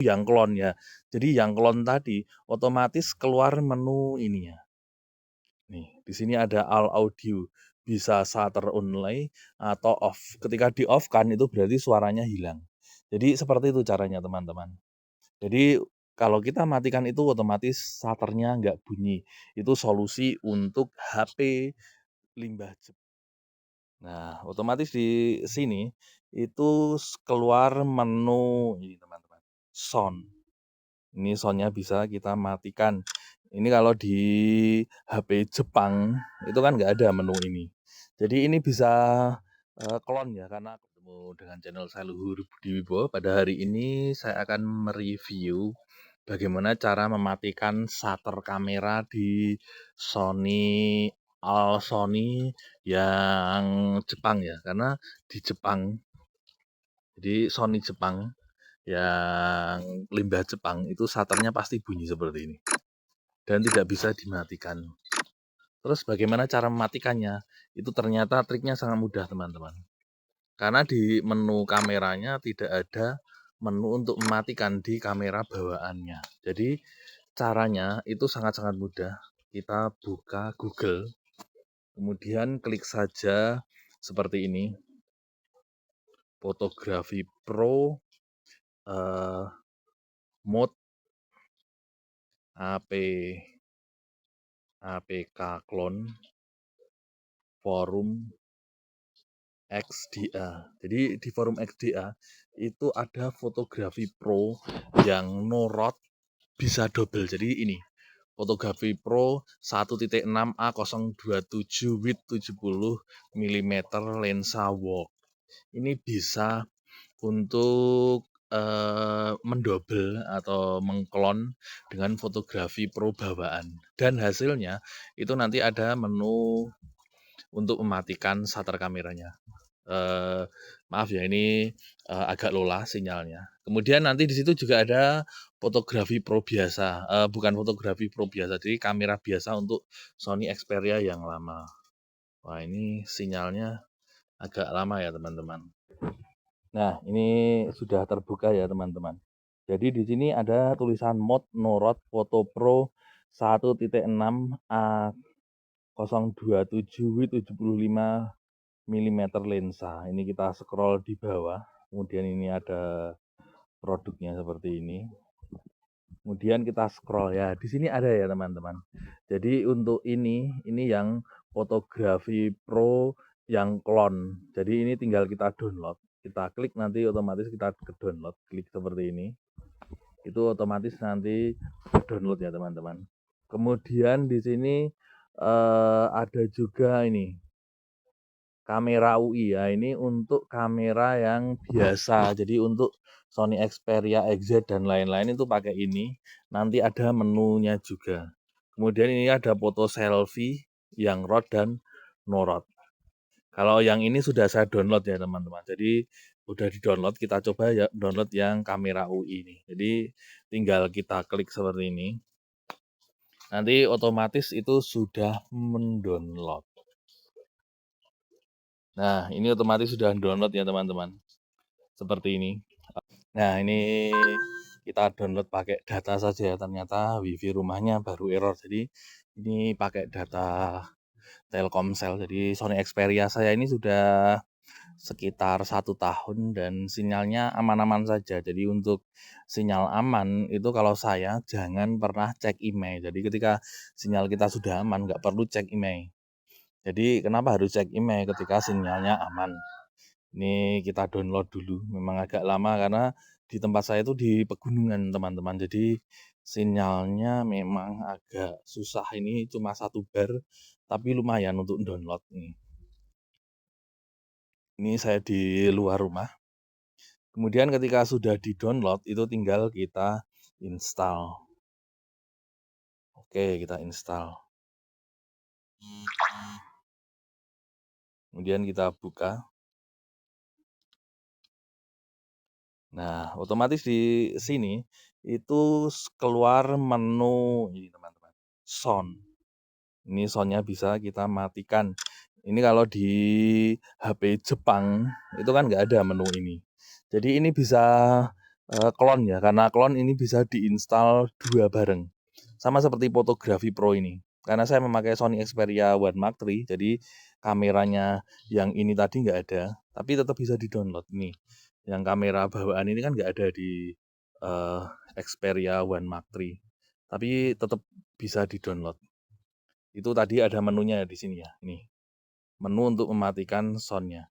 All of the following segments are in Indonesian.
yang clone ya. Jadi yang clone tadi otomatis keluar menu ini ya. Nih, di sini ada all audio, bisa shutter only atau off. Ketika di off kan itu berarti suaranya hilang. Jadi seperti itu caranya teman-teman. Jadi kalau kita matikan itu otomatis shutternya nggak bunyi. Itu solusi untuk HP limbah jep. Nah, otomatis di sini itu keluar menu ini teman-teman, sound. Ini soundnya bisa kita matikan. Ini kalau di HP Jepang itu kan nggak ada menu ini. Jadi ini bisa clone ya, karena ketemu dengan channel saya Luhur Budi Wibowo. Pada hari ini saya akan mereview bagaimana cara mematikan shutter kamera di Sony Sony yang Jepang ya, karena di Jepang, jadi Sony Jepang yang limbah Jepang itu shutternya pasti bunyi seperti ini dan tidak bisa dimatikan. Terus bagaimana cara mematikannya? Itu ternyata triknya sangat mudah teman-teman. Karena di menu kameranya tidak ada menu untuk mematikan di kamera bawaannya. Jadi caranya itu sangat-sangat mudah. Kita buka Google, kemudian klik saja seperti ini, Fotografi Pro mode APK clone forum XDA. Jadi di forum XDA itu ada Fotografi Pro yang norot bisa double. Jadi ini Fotografi Pro 1.6A027 with 70 mm lensa walk. Ini bisa untuk mendobel atau mengklon dengan Fotografi Pro bawaan. Dan hasilnya itu nanti ada menu untuk mematikan shutter kameranya. Maaf ya, ini agak lola sinyalnya. Kemudian nanti di situ juga ada Fotografi Pro biasa, bukan Fotografi Pro biasa, jadi kamera biasa untuk Sony Xperia yang lama. Wah, ini sinyalnya agak lama ya teman-teman. Nah, ini sudah terbuka ya teman-teman. Jadi di sini ada tulisan mode Norot Photo Pro 1.6A027 with 75 mm lensa. Ini kita scroll di bawah. Kemudian ini ada produknya seperti ini. Kemudian kita scroll ya. Di sini ada ya teman-teman. Jadi untuk ini yang Fotografi Pro yang clone. Jadi ini tinggal kita download. Kita klik nanti otomatis kita ke download. Klik seperti ini. Itu otomatis nanti download ya teman-teman. Kemudian di sini ada juga ini kamera UI ya. Ini untuk kamera yang biasa. Jadi untuk Sony Xperia XZ dan lain-lain itu pakai ini. Nanti ada menunya juga. Kemudian ini ada foto selfie yang RAW dan no RAW. Kalau yang ini sudah saya download ya teman-teman. Jadi udah di-download, kita coba ya download yang kamera UI ini. Jadi tinggal kita klik seperti ini. Nanti otomatis itu sudah mendownload. Nah, ini otomatis sudah download ya teman-teman. Seperti ini. Nah, ini kita download pakai data saja ya. Ternyata wifi rumahnya baru error. Jadi ini pakai data Telkomsel. Jadi Sony Xperia saya ini sudah sekitar 1 tahun dan sinyalnya aman-aman saja. Jadi untuk sinyal aman itu kalau saya jangan pernah cek email. Jadi ketika sinyal kita sudah aman nggak perlu cek email. Jadi kenapa harus cek email ketika sinyalnya aman? Ini kita download dulu. Memang agak lama karena di tempat saya itu di pegunungan teman-teman. Jadi sinyalnya memang agak susah. Ini cuma 1 bar tapi lumayan untuk download nih. Ini saya di luar rumah. Kemudian ketika sudah di-download itu tinggal kita install. Oke, kita install. Kemudian kita buka. Nah, otomatis di sini itu keluar menu ini teman-teman. Sound. Ini soundnya bisa kita matikan. Ini kalau di HP Jepang itu kan nggak ada menu ini. Jadi ini bisa Klon ya, karena klon ini bisa diinstal 2 bareng. Sama seperti Photography Pro ini. Karena saya memakai Sony Xperia One Mark III, jadi kameranya yang ini tadi nggak ada, tapi tetap bisa di-download. Nih, yang kamera bawaan ini kan nggak ada di eh, Xperia One Mark III, tapi tetap bisa di-download. Itu tadi ada menunya di sini ya. Ini menu untuk mematikan soundnya.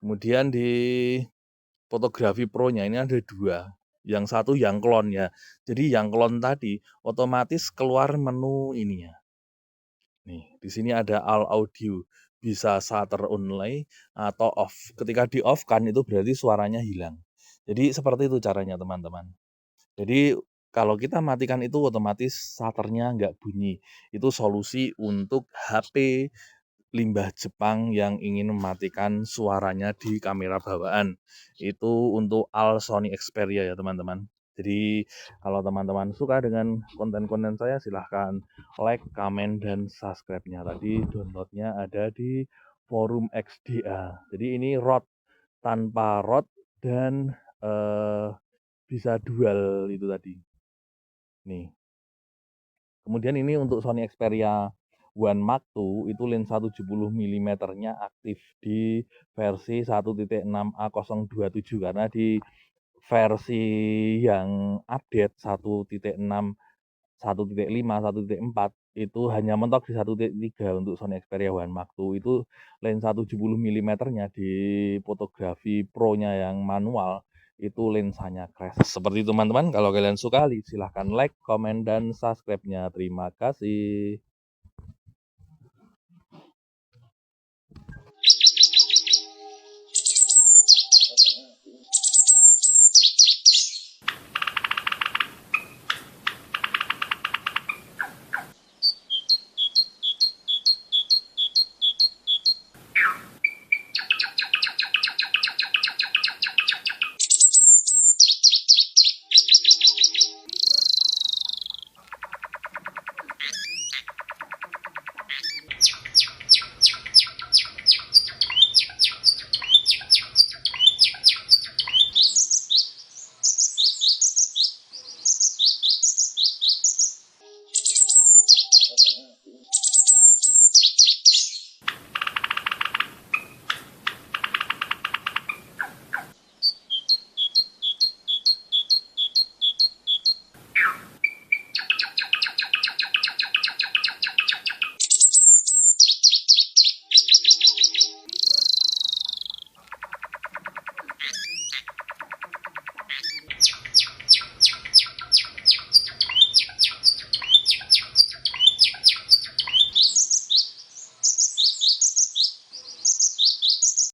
Kemudian di Fotografi Pro-nya ini ada 2, yang satu yang clone ya. Jadi yang clone tadi otomatis keluar menu ini ya. Nih, di sini ada all audio, bisa shutter only atau off. Ketika di-off kan itu berarti suaranya hilang. Jadi seperti itu caranya teman-teman. Jadi kalau kita matikan itu otomatis shutternya nggak bunyi. Itu solusi untuk HP limbah Jepang yang ingin mematikan suaranya di kamera bawaan. Itu untuk AL Sony Xperia ya teman-teman. Jadi kalau teman-teman suka dengan konten-konten saya silahkan like, comment, dan subscribe-nya. Tadi downloadnya ada di forum XDA. Jadi ini ROT tanpa ROT dan bisa dual itu tadi. Nih. Kemudian ini untuk Sony Xperia One Mark II itu lensa 70 mm-nya aktif di versi 1.6A027 karena di versi yang update 1.6, 1.5, 1.4 itu hanya mentok di 1.3 untuk Sony Xperia One Mark II itu lensa 70 mm-nya di Fotografi Pro-nya yang manual itu lensanya crash. Seperti itu teman-teman, kalau kalian suka silahkan like, komen, dan subscribe-nya. Terima kasih.